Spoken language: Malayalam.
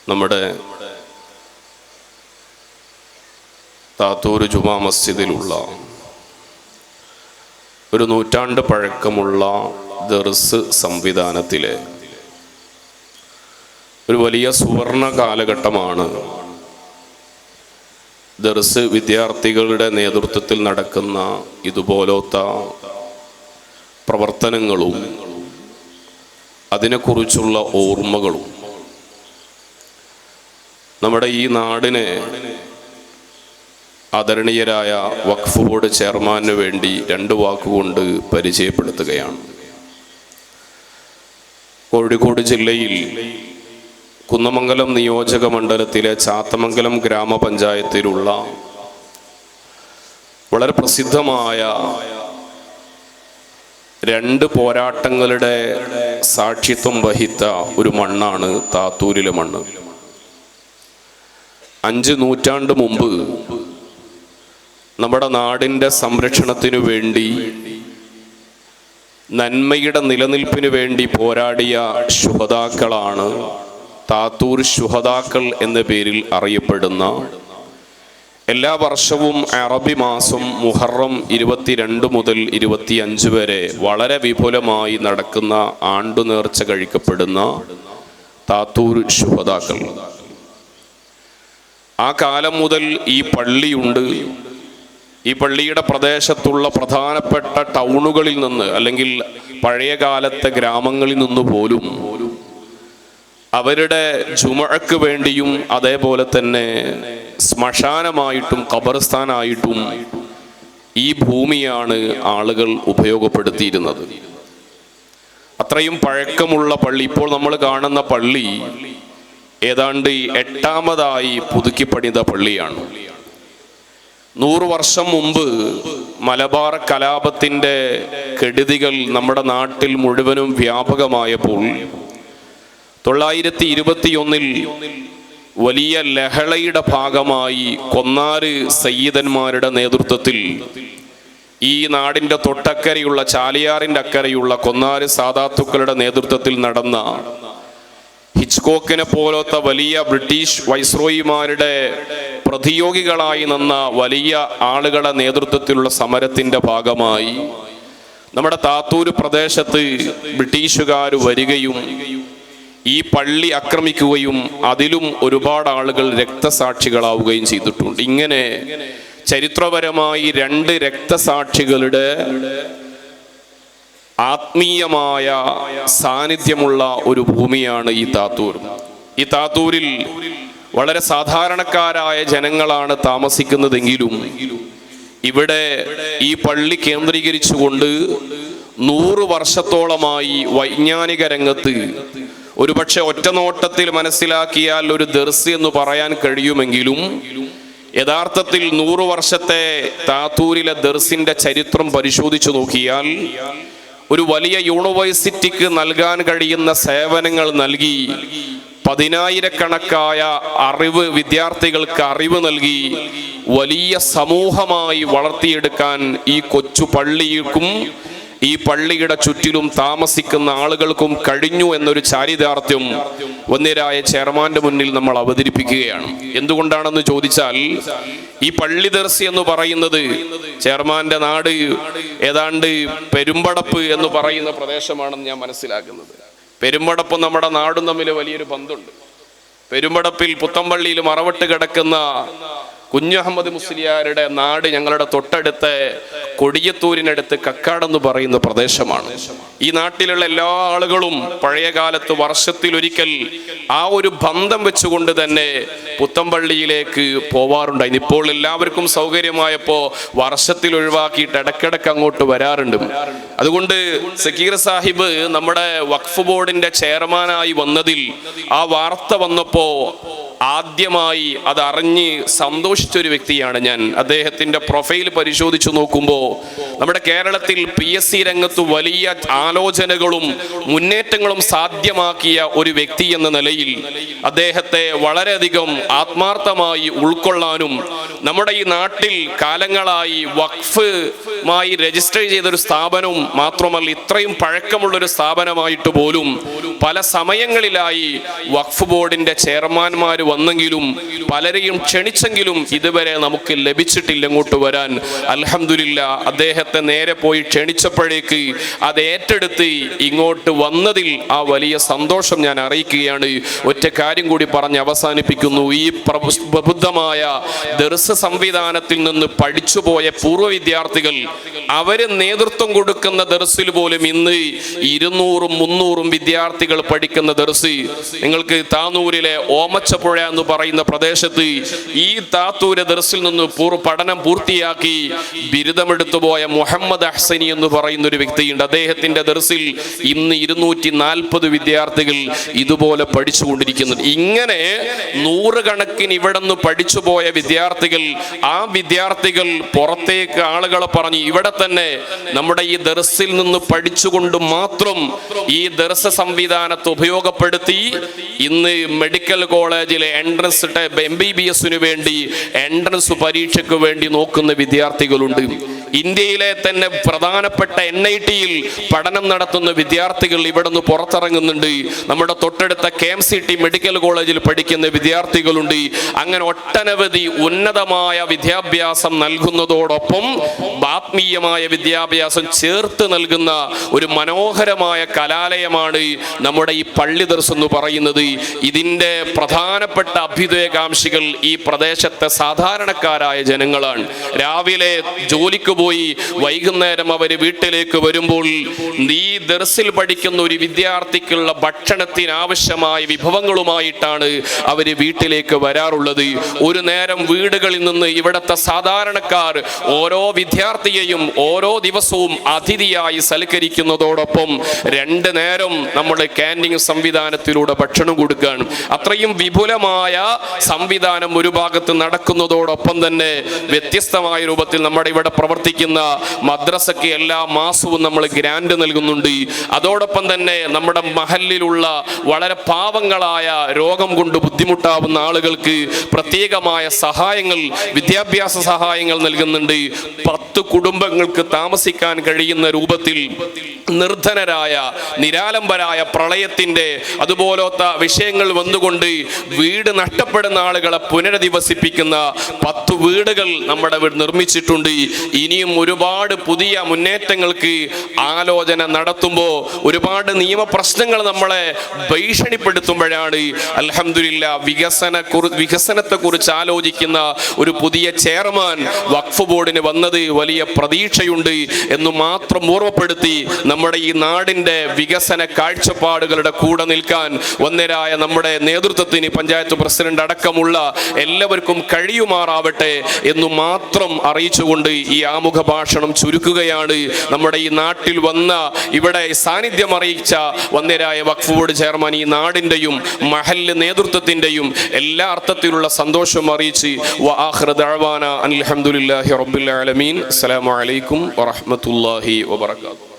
നമ്മുടെ താത്തൂർ ജുമാ മസ്ജിദിലുള്ള ഒരു നൂറ്റാണ്ട് പഴക്കമുള്ള ദർസ് സംവിധാനത്തിലെ ഒരു വലിയ സുവർണ കാലഘട്ടമാണ് ദർസ് വിദ്യാർത്ഥികളുടെ നേതൃത്വത്തിൽ നടക്കുന്ന ഇതുപോലത്തെ പ്രവർത്തനങ്ങളും അതിനെക്കുറിച്ചുള്ള ഓർമ്മകളും നമ്മുടെ ഈ നാടിനെ ആദരണീയരായ വഖഫ് ബോർഡ് ചെയർമാനു വേണ്ടി 2 വാക്കുകൊണ്ട് പരിചയപ്പെടുത്തുകയാണ്. കോഴിക്കോട് ജില്ലയിൽ കുന്നമംഗലം നിയോജക മണ്ഡലത്തിലെ ചാത്തമംഗലം ഗ്രാമപഞ്ചായത്തിലുള്ള വളരെ പ്രസിദ്ധമായ 2 പോരാട്ടങ്ങളുടെ സാക്ഷിത്വം വഹിച്ച ഒരു മണ്ണാണ് താത്തൂരിലെ മണ്ണ്. 5 നൂറ്റാണ്ട് മുമ്പ് നമ്മുടെ നാടിൻ്റെ സംരക്ഷണത്തിനു വേണ്ടി, നന്മയുടെ നിലനിൽപ്പിനു വേണ്ടി പോരാടിയ ശുഹദാക്കളാണ് താത്തൂർ ശുഹദാക്കൾ എന്ന പേരിൽ അറിയപ്പെടുന്ന, എല്ലാ വർഷവും അറബി മാസം മുഹറം 22 മുതൽ 25 വരെ വളരെ വിപുലമായി നടക്കുന്ന ആണ്ടുനേർച്ച കഴിക്കപ്പെടുന്ന താത്തൂർ ശുഹദാക്കൾ. ആ കാലം മുതൽ ഈ പള്ളിയുണ്ട്. ഈ പള്ളിയുടെ പ്രദേശത്തുള്ള പ്രധാനപ്പെട്ട ടൗണുകളിൽ നിന്ന്, അല്ലെങ്കിൽ പഴയ കാലത്തെ ഗ്രാമങ്ങളിൽ നിന്ന് പോലും അവരുടെ ജുമഅക്ക് വേണ്ടിയും അതേപോലെ തന്നെ ശ്മശാനമായിട്ടും ഖബർസ്ഥാനായിട്ടും ഈ ഭൂമിയാണ് ആളുകൾ ഉപയോഗപ്പെടുത്തിയിരുന്നത്. അത്രയും പഴക്കമുള്ള പള്ളി. ഇപ്പോൾ നമ്മൾ കാണുന്ന പള്ളി ഏതാണ്ട് 8ാമതായി പുതുക്കി പണിത പള്ളിയാണ്. 100 വർഷം മുമ്പ് മലബാർ കലാപത്തിൻ്റെ കെടുതികൾ നമ്മുടെ നാട്ടിൽ മുഴുവനും വ്യാപകമായപ്പോൾ 921 വലിയ ലഹളയുടെ ഭാഗമായി കൊന്നാര് സയ്യിദന്മാരുടെ നേതൃത്വത്തിൽ ഈ നാടിൻ്റെ തൊട്ടക്കരയുള്ള, ചാലിയാറിൻ്റെ അക്കരയുള്ള കൊന്നാര് സാദാത്തുക്കളുടെ നേതൃത്വത്തിൽ നടന്ന, ഹിച്ച്കോക്കിനെ പോലത്തെ വലിയ ബ്രിട്ടീഷ് വൈസ്രോയിമാരുടെ പ്രതിയോഗികളായി നിന്ന വലിയ ആളുകളുടെ നേതൃത്വത്തിലുള്ള സമരത്തിൻ്റെ ഭാഗമായി നമ്മുടെ താത്തൂര് പ്രദേശത്ത് ബ്രിട്ടീഷുകാർ വരികയും ഈ പള്ളി ആക്രമിക്കുകയും അതിലും ഒരുപാട് ആളുകൾ രക്തസാക്ഷികളാവുകയും ചെയ്തിട്ടുണ്ട്. ഇങ്ങനെ ചരിത്രപരമായി 2 രക്തസാക്ഷികളുടെ ആത്മീയമായ സാന്നിധ്യമുള്ള ഒരു ഭൂമിയാണ് ഈ താത്തൂർ. ഈ താത്തൂരിൽ വളരെ സാധാരണക്കാരായ ജനങ്ങളാണ് താമസിക്കുന്നതെങ്കിലും ഇവിടെ ഈ പള്ളി കേന്ദ്രീകരിച്ചുകൊണ്ട് 100 വർഷത്തോളമായി വൈജ്ഞാനിക രംഗത്ത് ഒരുപക്ഷെ ഒറ്റനോട്ടത്തിൽ മനസ്സിലാക്കിയാൽ ഒരു ദർസ് എന്ന് പറയാൻ കഴിയുമെങ്കിലും യഥാർത്ഥത്തിൽ 100 വർഷത്തെ താത്തൂരിലെ ദർസിന്റെ ചരിത്രം പരിശോധിച്ചു നോക്കിയാൽ ഒരു വലിയ യൂണിവേഴ്സിറ്റിക്ക് നൽകാൻ കഴിയുന്ന സേവനങ്ങൾ നൽകി, 10,000-കണക്കായ വിദ്യാർത്ഥികൾക്ക് അറിവ് നൽകി വലിയ സമൂഹമായി വളർത്തിയെടുക്കാൻ ഈ കൊച്ചു പള്ളിക്കും ഈ പള്ളിയുടെ ചുറ്റിലും താമസിക്കുന്ന ആളുകൾക്കും കഴിഞ്ഞു എന്നൊരു ചാരിതാർത്ഥ്യം വന്യരായ ചെയർമാന്റെ മുന്നിൽ നമ്മൾ അവതരിപ്പിക്കുകയാണ്. എന്തുകൊണ്ടാണെന്ന് ചോദിച്ചാൽ, ഈ പള്ളി ദർസി എന്ന് പറയുന്നത് ചെയർമാന്റെ നാട് ഏതാണ്ട് പെരുമ്പടപ്പ് എന്ന് പറയുന്ന പ്രദേശമാണെന്ന് ഞാൻ മനസ്സിലാക്കുന്നത്. പെരുമ്പടപ്പും നമ്മുടെ നാടും തമ്മിൽ വലിയൊരു ബന്ധമുണ്ട്. പെരുമ്പടപ്പിൽ പുത്തമ്പള്ളിയിൽ മറവട്ട് കിടക്കുന്ന കുഞ്ഞഹമ്മദ് മുസ്ലിയാരുടെ നാട് ഞങ്ങളുടെ തൊട്ടടുത്ത കൊടിയത്തൂരിനടുത്ത് കക്കാടെന്ന് പറയുന്ന പ്രദേശമാണ്. ഈ നാട്ടിലുള്ള എല്ലാ ആളുകളും പഴയ കാലത്ത് വർഷത്തിലൊരിക്കൽ ആ ഒരു ബന്ധം വെച്ചുകൊണ്ട് തന്നെ പുത്തമ്പള്ളിയിലേക്ക് പോവാറുണ്ടായി. ഇപ്പോൾ എല്ലാവർക്കും സൗകര്യമായപ്പോൾ വർഷത്തിൽ ഒഴിവാക്കിയിട്ട് ഇടയ്ക്കിടയ്ക്ക് അങ്ങോട്ട് വരാറുണ്ട്. അതുകൊണ്ട് സക്കീർ സാഹിബ് നമ്മുടെ വഖഫ് ബോർഡിന്റെ ചെയർമാനായി വന്നതിൽ ആ വാർത്ത വന്നപ്പോൾ ആദ്യമായി അതറിഞ്ഞ് സന്തോഷിച്ചൊരു വ്യക്തിയാണ് ഞാൻ. അദ്ദേഹത്തിൻ്റെ പ്രൊഫൈൽ പരിശോധിച്ചു നോക്കുമ്പോൾ നമ്മുടെ കേരളത്തിൽ PSC രംഗത്ത് വലിയ ആലോചനകളും മുന്നേറ്റങ്ങളും സാധ്യമാക്കിയ ഒരു വ്യക്തി എന്ന നിലയിൽ അദ്ദേഹത്തെ വളരെയധികം ആത്മാർത്ഥമായി ഉൾക്കൊള്ളാനും നമ്മുടെ ഈ നാട്ടിൽ കാലങ്ങളായി വഖഫുമായി രജിസ്റ്റർ ചെയ്തൊരു സ്ഥാപനവും മാത്രമല്ല, ഇത്രയും പഴക്കമുള്ളൊരു സ്ഥാപനമായിട്ട് പോലും പല സമയങ്ങളിലായി വഖഫ് ബോർഡിന്റെ ചെയർമാൻമാർ വന്നെങ്കിലും പലരെയും ക്ഷണിച്ചെങ്കിലും ഇതുവരെ നമുക്ക് ലഭിച്ചിട്ടില്ല ഇങ്ങോട്ട് വരാൻ. അൽഹംദുലില്ലാ, അദ്ദേഹത്തെ നേരെ പോയി ക്ഷണിച്ചപ്പോഴേക്ക് അത് ഏറ്റെടുത്ത് ഇങ്ങോട്ട് വന്നതിൽ ആ വലിയ സന്തോഷം ഞാൻ അറിയിക്കുകയാണ്. ഒറ്റ കാര്യം കൂടി പറഞ്ഞ് അവസാനിപ്പിക്കുന്നു. ഈ പ്രബുദ്ധമായ ദർസ് സംവിധാനത്തിൽ നിന്ന് പഠിച്ചുപോയ പൂർവ്വ വിദ്യാർത്ഥികൾ അവര് നേതൃത്വം കൊടുക്കുന്ന ദർസിൽ പോലും ഇന്ന് 200-300 വിദ്യാർത്ഥികൾ പഠിക്കുന്ന ദർസ്. നിങ്ങൾക്ക് താനൂരിലെ ഓമച്ചപ്പുഴ എന്ന് പറയുന്ന പ്രദേശത്ത് ഈ താത്തൂര് ദർസിൽ നിന്ന് പഠനം പൂർത്തിയാക്കി ബിരുദമെടുത്തു പോയ മുഹമ്മദ് അഹ്സനി എന്ന് പറയുന്ന ഒരു വ്യക്തിയുണ്ട്. അദ്ദേഹത്തിന്റെ ദർസിൽ ഇന്ന് 240 വിദ്യാർത്ഥികൾ ഇതുപോലെ പഠിച്ചുകൊണ്ടിരിക്കുന്നുണ്ട്. ഇങ്ങനെ 100 കണക്കിന് ഇവിടെ നിന്ന് പഠിച്ചുപോയ വിദ്യാർത്ഥികൾ, ആ വിദ്യാർത്ഥികൾ പുറത്തേക്ക് ആളുകളെ പറഞ്ഞ് ഇവിടെ തന്നെ നമ്മുടെ ഈ ദർസിൽ നിന്ന് പഠിച്ചുകൊണ്ട് മാത്രം ഈ ദർസ് സംവിധാനത്തെ ഉപയോഗപ്പെടുത്തി ഇന്ന് മെഡിക്കൽ കോളേജിലെ എൻട്രൻസ് MBBS വേണ്ടി എൻട്രൻസ് പരീക്ഷയ്ക്ക് വേണ്ടി നോക്കുന്ന വിദ്യാർത്ഥികളുണ്ട്. ഇന്ത്യയിലെ തന്നെ പ്രധാനപ്പെട്ട NIT-യിൽ പഠനം നടത്തുന്ന വിദ്യാർത്ഥികൾ ഇവിടെ നിന്ന് പുറത്തിറങ്ങുന്നുണ്ട്. നമ്മുടെ തൊട്ടടുത്ത KMCT മെഡിക്കൽ കോളേജിൽ പഠിക്കുന്ന വിദ്യാർത്ഥികളുണ്ട്. അങ്ങനെ ഒട്ടനവധി ഉന്നതമായ വിദ്യാഭ്യാസം നൽകുന്നതോടൊപ്പം ആത്മീയമായ വിദ്യാഭ്യാസം ചേർത്ത് നൽകുന്ന ഒരു മനോഹരമായ കലാലയമാണ് നമ്മുടെ ഈ പള്ളി ദർസ് എന്ന് പറയുന്നത്. ഇതിൻ്റെ പ്രധാനപ്പെട്ട അഭ്യുദയകാംക്ഷികൾ ഈ പ്രദേശത്തെ സാധാരണക്കാരായ ജനങ്ങളാണ്. രാവിലെ ജോലിക്ക് പോയി വൈകുന്നേരം അവർ വീട്ടിലേക്ക് വരുമ്പോൾ ഈ ദർസിൽ പഠിക്കുന്ന ഒരു വിദ്യാർത്ഥിക്കുള്ള ഭക്ഷണത്തിന് ആവശ്യമായ വിഭവങ്ങളുമായിട്ടാണ് അവർ വീട്ടിലേക്ക് വരാറുള്ളത്. ഒരു നേരം വീടുകളിൽ നിന്ന് ഇവിടുത്തെ സാധാരണക്കാർ ഓരോ വിദ്യാർത്ഥിയെയും ഓരോ ദിവസവും അതിഥിയായി സൽക്കരിക്കുന്നതോടൊപ്പം 2 നേരം നമ്മൾ ക്യാൻറ്റീൻ സംവിധാനത്തിലൂടെ ഭക്ഷണം കൊടുക്കുകയാണ്. അത്രയും വിപുലമായ സംവിധാനം ഒരു ഭാഗത്ത് നടക്കുന്നതോടൊപ്പം തന്നെ വ്യത്യസ്തമായ രൂപത്തിൽ നമ്മുടെ ഇവിടെ പ്രവർത്തിക്കുന്ന മദ്രസയ്ക്ക് എല്ലാ മാസവും നമ്മൾ ഗ്രാൻഡ് നൽകുന്നുണ്ട്. അതോടൊപ്പം തന്നെ നമ്മുടെ മഹല്ലിലുള്ള വളരെ പാവങ്ങളായ രോഗം കൊണ്ട് ബുദ്ധിമുട്ടാവുന്ന ആളുകൾക്ക് പ്രത്യേകമായ സഹായങ്ങൾ, വിദ്യാഭ്യാസ സഹായങ്ങൾ നൽകുന്നുണ്ട്. 10 കുടുംബങ്ങൾക്ക് താമസിക്കാൻ കഴിയുന്ന രൂപത്തിൽ നിർധനരായ നിരാലംബരായ പ്രളയത്തിന്റെ അതുപോലത്തെ വിഷയങ്ങൾ വന്നുകൊണ്ട് വീട് നഷ്ടപ്പെടുന്ന ആളുകളെ പുനരധിവസിപ്പിക്കുന്ന 10 വീടുകൾ നമ്മുടെ നിർമ്മിച്ചിട്ടുണ്ട്. ഇനിയും ഒരുപാട് പുതിയ മുന്നേറ്റങ്ങൾക്ക് ആലോചന നടത്തുമ്പോൾ ഒരുപാട് നിയമപ്രശ്നങ്ങൾ നമ്മളെ ഭീഷണിപ്പെടുത്തുമ്പോഴാണ് അൽഹംദുലില്ലാ വികസനത്തെ കുറിച്ച് ആലോചിക്കുന്ന ഒരു പുതിയ ചെയർമാൻ വഖഫ് ബോർഡിന് വന്നത്. വലിയ പ്രതീക്ഷയുണ്ട് എന്ന് മാത്രം ഓർമ്മപ്പെടുത്തി നമ്മുടെ ഈ നാടിന്റെ വികസന കാഴ്ചപ്പാടുകളുടെ കൂടെ നിൽക്കാൻ ഒന്നരായ നമ്മുടെ നേതൃത്വത്തിന് പഞ്ചായത്ത് പ്രസിഡന്റ് അടക്കമുള്ള എല്ലാവർക്കും കഴിയുമാറാവട്ടെ എന്ന് മാത്രം അറിയിച്ചുകൊണ്ട് ഈ ആമുഖ ഭാഷണം ചുരുക്കുകയാണ്. നമ്മുടെ ഈ നാട്ടിൽ വന്ന ഇവിടെ സാന്നിധ്യം അറിയിച്ച ഒന്നരായ വഖഫ് ബോർഡ് ചെയർമാൻ ഈ നാടിന്റെയും മഹല്ല് നേതൃത്വത്തിന്റെയും എല്ലാ അർത്ഥത്തിലുള്ള സന്തോഷം അറിയിച്ച് വആഖിറു ദഅ്വാനാ അൽഹംദുലില്ലാഹി റബ്ബിൽ ആലമീൻ. അസ്സലാമു അലൈക്കും വറഹ്മത്തുള്ളാഹി വബറകാതുഹു.